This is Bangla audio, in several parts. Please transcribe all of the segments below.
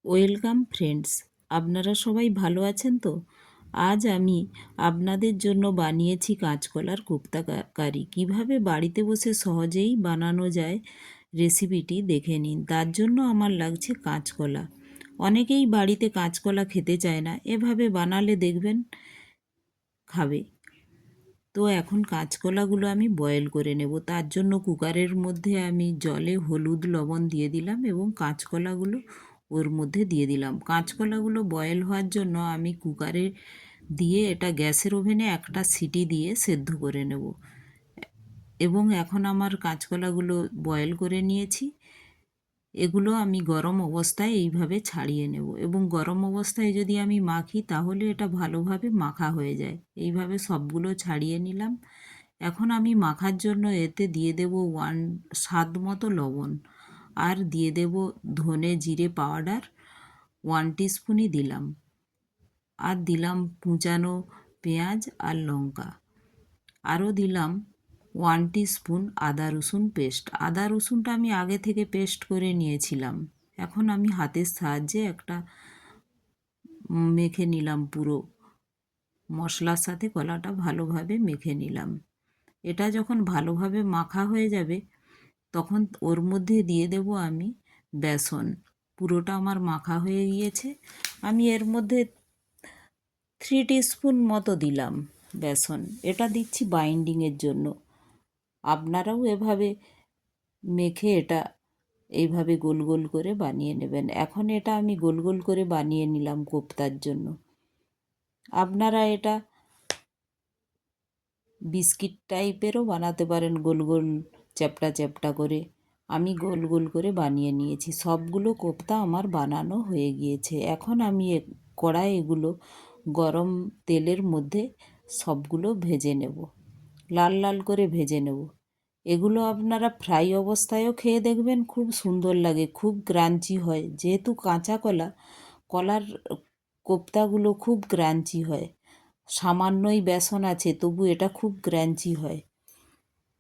ওয়েলকাম ফ্রেন্ডস, আপনারা সবাই ভালো আছেন তো? আজ আমি আপনাদের জন্য বানিয়েছি কাঁচকলার কোপ্তা কারি। কীভাবে বাড়িতে বসে সহজেই বানানো যায় রেসিপিটি দেখে নিন। তার জন্য আমার লাগছে কাঁচকলা। অনেকেই বাড়িতে কাঁচকলা খেতে চায় না, এভাবে বানালে দেখবেন খাবে। তো এখন কাঁচকলাগুলো আমি বয়েল করে নেব। তার জন্য কুকারের মধ্যে আমি জলে হলুদ লবণ দিয়ে দিলাম এবং কাঁচকলাগুলো ওর মধ্যে দিয়ে দিলাম। কাঁচকলাগুলো বয়েল হওয়ার জন্য আমি কুকারে দিয়ে এটা গ্যাসের ওভেনে একটা সিটি দিয়ে সেদ্ধ করে নেব। এবং এখন আমার কাঁচকলাগুলো বয়েল করে নিয়েছি। এগুলো আমি গরম অবস্থায় এইভাবে ছাড়িয়ে নেব এবং গরম অবস্থায় যদি আমি মাখি তাহলে এটা ভালোভাবে মাখা হয়ে যায়। এইভাবে সবগুলো ছাড়িয়ে নিলাম। এখন আমি মাখার জন্য এতে দিয়ে দেব স্বাদ মতো লবণ, আর দিয়ে দেব ধনে জিরে পাউডার 1 টিস্পুনই দিলাম, আর দিলাম কুচানো পেঁয়াজ আর লঙ্কা, আরও দিলাম 1 টিস্পুন আদা রসুন পেস্ট। আদা রসুনটা আমি আগে থেকে পেস্ট করে নিয়েছিলাম। এখন আমি হাতের সাহায্যে একটা মেখে নিলাম, পুরো মশলার সাথে কলাটা ভালোভাবে মেখে নিলাম। এটা যখন ভালোভাবে মাখা হয়ে যাবে তখন ওর মধ্যে দিয়ে দেব আমি বেসন। পুরোটা আমার মাখা হয়ে গিয়েছে। আমি এর মধ্যে 3 টিস্পুন মতো দিলাম বেসন। এটা দিচ্ছি বাইন্ডিংয়ের জন্য। আপনারাও এভাবে মেখে এটা এইভাবে গোল গোল করে বানিয়ে নেবেন। এখন এটা আমি গোল গোল করে বানিয়ে নিলাম কোপ্তার জন্য। আপনারা এটা বিস্কিট টাইপেরও বানাতে পারেন, গোল গোল চ্যাপ্টা চ্যাপ্টা করে। আমি গোল গোল করে বানিয়ে নিয়েছি। সবগুলো কোপ্তা আমার বানানো হয়ে গিয়েছে। এখন আমি কড়াই এগুলো গরম তেলের মধ্যে সবগুলো ভেজে নেব, লাল লাল করে ভেজে নেব। এগুলো আপনারা ফ্রাই অবস্থায়ও খেয়ে দেখবেন, খুব সুন্দর লাগে, খুব ক্রাঞ্চি হয়। যেহেতু কাঁচা কলা, কলার কোপ্তাগুলো খুব ক্রাঞ্চি হয়। সামান্যই বেসন আছে তবু এটা খুব ক্রাঞ্চি হয়।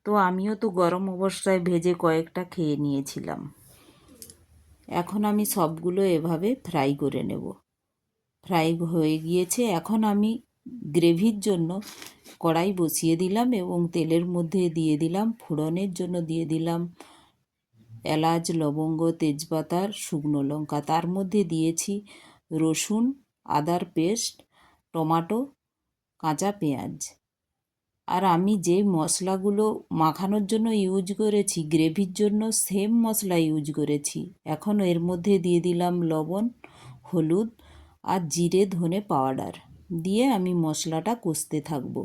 তো আমিও তো গরম অবস্থায় ভেজে কয়েকটা খেয়ে নিয়েছিলাম। এখন আমি সবগুলো এভাবে ফ্রাই করে নেব। ফ্রাই হয়ে গিয়েছে। এখন আমি গ্রেভির জন্য কড়াই বসিয়ে দিলাম এবং তেলের মধ্যে দিয়ে দিলাম ফোড়নের জন্য দিয়ে দিলাম এলাচ, লবঙ্গ, তেজপাতার শুকনো লঙ্কা। তার মধ্যে দিয়েছি রসুন, আদার পেস্ট, টমাটো, কাঁচা পেঁয়াজ। আর আমি যে মশলাগুলো মাখানোর জন্য ইউজ করেছি, গ্রেভির জন্য সেম মশলা ইউজ করেছি। এখন এর মধ্যে দিয়ে দিলাম লবণ, হলুদ আর জিরে ধনে পাউডার দিয়ে আমি মশলাটা কষতে থাকব।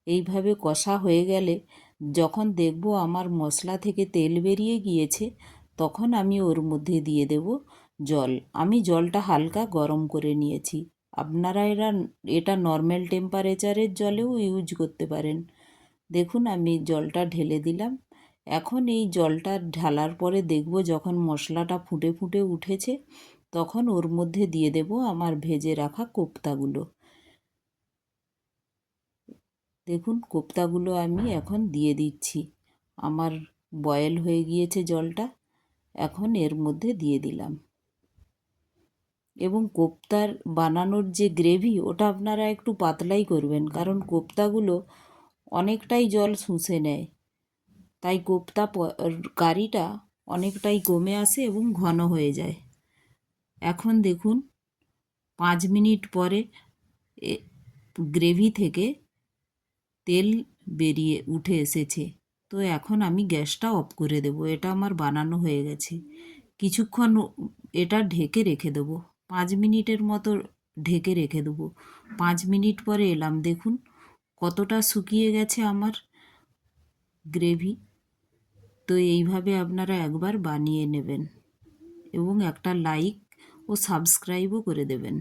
এইভাবে কষা হয়ে গেলে যখন দেখব আমার মশলা থেকে তেল বেরিয়ে গিয়েছে, তখন আমি ওর মধ্যে দিয়ে দেব জল। আমি জলটা হালকা গরম করে নিয়েছি। আপনারা এটা নর্মাল টেম্পারেচারের জলেও ইউজ করতে পারেন। দেখুন আমি জলটা ঢেলে দিলাম। এখন এই জলটা ঢালার পরে দেখব যখন মশলাটা ফুটে ফুটে উঠেছে, তখন ওর মধ্যে দিয়ে দেব আমার ভেজে রাখা কোপ্তাগুলো। দেখুন কোপ্তাগুলো আমি এখন দিয়ে দিচ্ছি। আমার বয়েল হয়ে গিয়েছে জলটা, এখন এর মধ্যে দিয়ে দিলাম। এবং কোপ্তার বানানোর যে গ্রেভি, ওটা আপনারা একটু পাতলাই করবেন, কারণ কোপ্তাগুলো অনেকটাই জল শুষে নেয়। তাই কোপ্তা কারিটা অনেকটাই কমে আসে এবং ঘন হয়ে যায়। এখন দেখুন 5 মিনিট পরে গ্রেভি থেকে তেল বেরিয়ে উঠে এসেছে। তো এখন আমি গ্যাসটা অফ করে দেব। এটা আমার বানানো হয়ে গেছে। কিছুক্ষণ এটা ঢেকে রেখে দেবো, 5 মিনিটের মতো ঢেকে রেখে দেবো। 5 মিনিট পরে এলাম, দেখুন কতটা শুকিয়ে গেছে আমার গ্রেভি। তো এইভাবে আপনারা একবার বানিয়ে নেবেন এবং একটা লাইক ও সাবস্ক্রাইবও করে দেবেন।